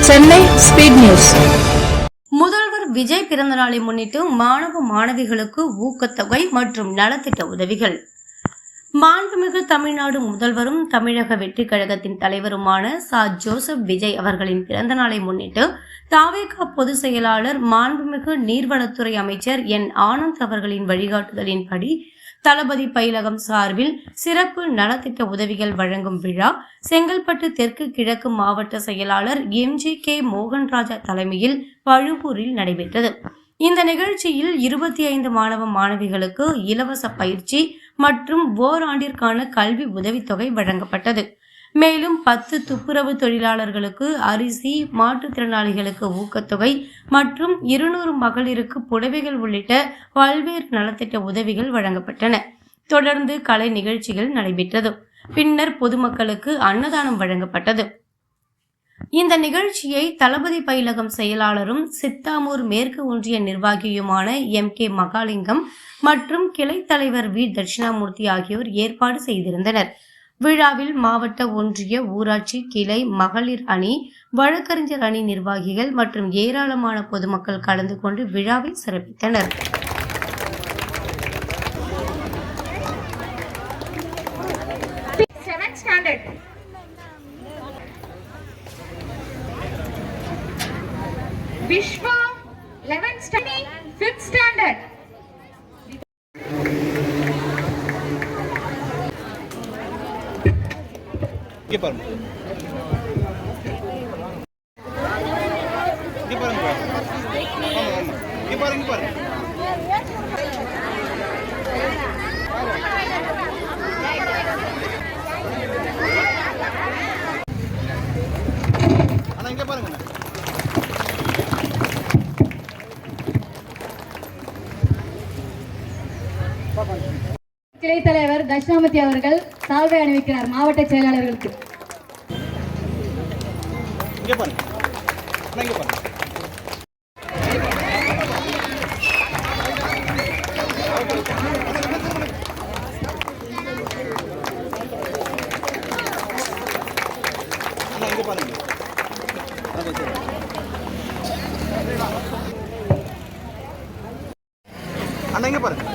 Chennai speed news. முதல்வர் விஜய் பிறந்த நாளை முன்னிட்டு மாணவ மாணவிகளுக்கு ஊக்கத்தொகை மற்றும் நலத்திட்ட உதவிகள். மாண்புமிகு தமிழ்நாடு முதல்வரும் தமிழக வெற்றிக் கழகத்தின் தலைவருமான ஜோசப் விஜய் அவர்களின் பிறந்த நாளை முன்னிட்டு தவேகா பொதுச் செயலாளர் மாண்புமிகு நீர்வளத்துறை அமைச்சர் என் ஆனந்த் அவர்களின் வழிகாட்டுதலின்படி தளபதி பயிலகம் சார்பில் சிறப்பு நலத்திட்ட உதவிகள் வழங்கும் விழா செங்கல்பட்டு தெற்கு கிழக்கு மாவட்ட செயலாளர் MGK மோகன்ராஜா தலைமையில் பழுவூரில் நடைபெற்றது. இந்த நிகழ்ச்சியில் 25 மாணவ மாணவிகளுக்கு இலவச பயிற்சி மற்றும் ஓராண்டிற்கான கல்வி உதவித்தொகை வழங்கப்பட்டது. மேலும் 10 துப்புரவு தொழிலாளர்களுக்கு அரிசி, மாற்றுத்திறனாளிகளுக்கு ஊக்கத்தொகை மற்றும் 200 மகளிருக்கு புடவைகள் உள்ளிட்ட பல்வேறு நலத்திட்ட உதவிகள் வழங்கப்பட்டன. தொடர்ந்து கலை நிகழ்ச்சிகள் நடைபெற்றது. பின்னர் பொதுமக்களுக்கு அன்னதானம் வழங்கப்பட்டது. இந்த நிகழ்ச்சியை தளபதி பயிலகம் செயலாளரும் சித்தாமூர் மேற்கு ஒன்றிய நிர்வாகியுமான MK மகாலிங்கம் மற்றும் கிளை தலைவர் V தட்சிணாமூர்த்தி ஆகியோர் ஏற்பாடு செய்திருந்தனர். விழாவில் மாவட்ட, ஒன்றிய, ஊராட்சி, கிளை, மகளிர் அணி, வழக்கறிஞர் அணி நிர்வாகிகள் மற்றும் ஏராளமான பொதுமக்கள் கலந்து கொண்டு விழாவை சிறப்பித்தனர். Vishwa 11th standard, 5th standard. இங்க பாருங்க. இங்க பாருங்க. இங்க பாருங்க. இங்க பாருங்க. அண்ணா இங்க பாருங்க. கிளை தலைவர் தட்சிணாமூர்த்தி அவர்கள் சால்வை அணிவிக்கிறார் மாவட்ட செயலாளர்களுக்கு. இங்க பாருங்க. இங்க பாருங்க. இங்க பாருங்க. அண்ணா இங்க பாருங்க.